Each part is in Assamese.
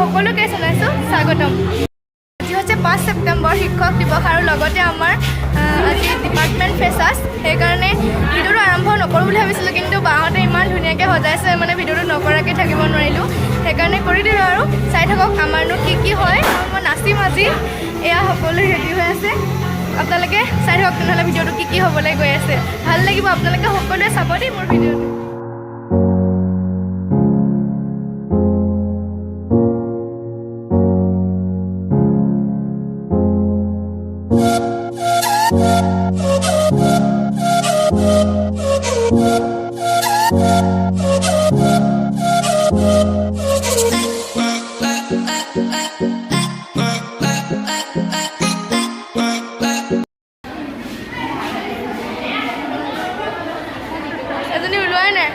সকলোকে জনাইছোঁ স্বাগতম। আজি হৈছে 5 ছেপ্টেম্বৰ শিক্ষক দিৱস আৰু লগতে আমাৰ আজি ডিপাৰ্টমেণ্ট ফ্ৰেছাৰ্ছ। সেইকাৰণে ভিডিঅ'টো আৰম্ভ নকৰোঁ বুলি ভাবিছিলোঁ, কিন্তু বাহঁতে ইমান ধুনীয়াকৈ সজাইছে মানে ভিডিঅ'টো নকৰাকৈ থাকিব নোৱাৰিলোঁ। সেইকাৰণে কৰি দিলোঁ আৰু চাই থাকক আমাৰনো কি হয়। মই নাচিম আজি, এয়া সকলো ৰেডি হৈ আছে। আপোনালোকে চাই থাকক তেনেহ'লে ভিডিঅ'টো কি হ'বলৈ গৈ আছে। ভাল লাগিব, আপোনালোকে সকলোৱে চাব দেই মোৰ ভিডিঅ'টো। এজনী ওলোৱাই নাই।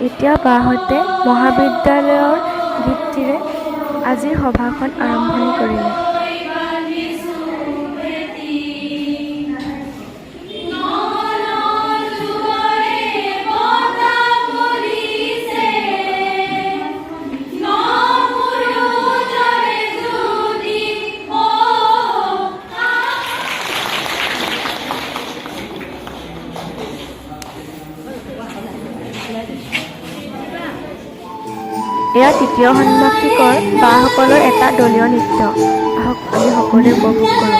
এতিয়া বাহঁতে মহাবিদ্যালয়ৰ গীতটিৰে আজিৰ সভাখন আৰম্ভণি কৰিলে। এয়া তৃতীয় ষাণ্মাসিকৰ বাসকলৰ এটা দলীয় নৃত্য। আহক আমি সকলোৱে উপভোগ কৰোঁ।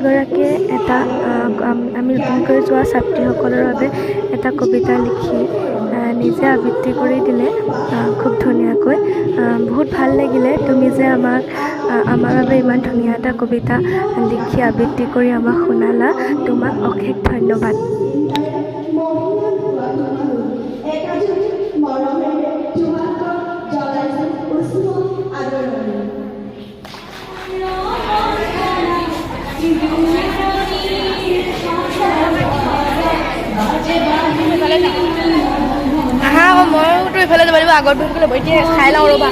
গৰাকীয়ে এটা আমি নতুনকৈ যোৱা ছাত্ৰীসকলৰ বাবে এটা কবিতা লিখি নিজে আবৃত্তি কৰি দিলে খুব ধুনীয়াকৈ। বহুত ভাল লাগিলে, তুমি যে আমাৰ বাবে ইমান ধুনীয়া এটা কবিতা লিখি আবৃত্তি কৰি আমাক শুনালা। তোমাক অশেষ ধন্যবাদ। আহা আকৌ মইতো ইফালে যাব লাগিব, আগত বহি পেলাই এতিয়া খাই লওঁ ৰ'বা।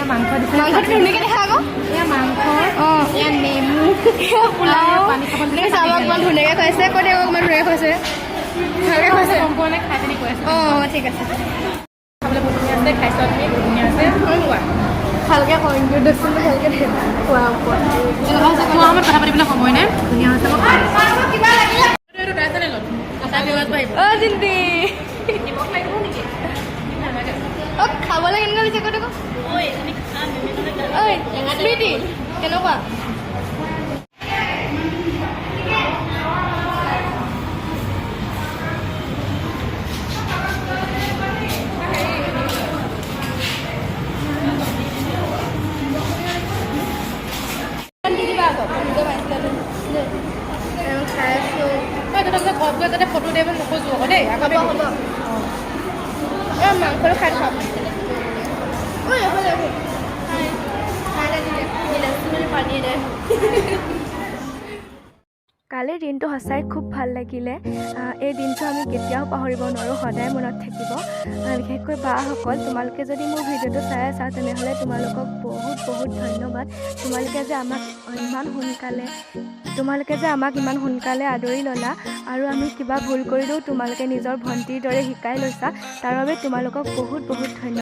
মাংসটো ধুনীয়াকৈ দেখা আকৌ মাংস অঁ নেমু পোলাও চাব অকণমান ধুনীয়াকৈ খুৱাইছে কৈ দিয়ক অকণমান ধুনীয়াকৈ খুৱাইছে ভালকৈ খুৱাইছে সম্পূৰ্ণ খাই পিনি কৈ আছে অঁ ঠিক আছে খাবলৈ বহুত ধুনীয়া আছে খাইছোঁ আপুনি বহুত ধুনীয়া আছে খোৱা ভালকৈ কওঁ ইণ্ট্ৰডাকশ্যনটো ভালকৈ দিয়ে খোৱা ওপৰত খোৱা সময়ত কথা পাতিবলৈ সময় নাই ধুনীয়া হৈছে কিবা লাগিলে অঁ জিন্তি অঁ খাবলৈ কেনেকুৱা দিছে কৈ দিয়ক ঐ স্মৃতি কেনেকুৱা খাই আছোঁ যাতে ফটো দিব নোখোজো আকৌ দেই আকৌ হ'ব অঁ মাংসটো খাই খাম কালিৰ দিনটো সঁচাই খুব ভাল লাগিলে এই দিনটো আমি কেতিয়াও পাহৰিব নোৱাৰোঁ সদায় মনত থাকিব বিশেষকৈ বাসকল তোমালোকে যদি মোৰ ভিডিঅ'টো চাই আছা তেনেহ'লে তোমালোকক বহুত বহুত ধন্যবাদ তোমালোকে যে আমাক ইমান সোনকালে আদৰি ল'লা আৰু আমি কিবা ভুল কৰিলেও তোমালোকে নিজৰ ভণ্টিৰ দৰে শিকাই লৈছা তাৰ বাবে তোমালোকক বহুত বহুত ধন্যবাদ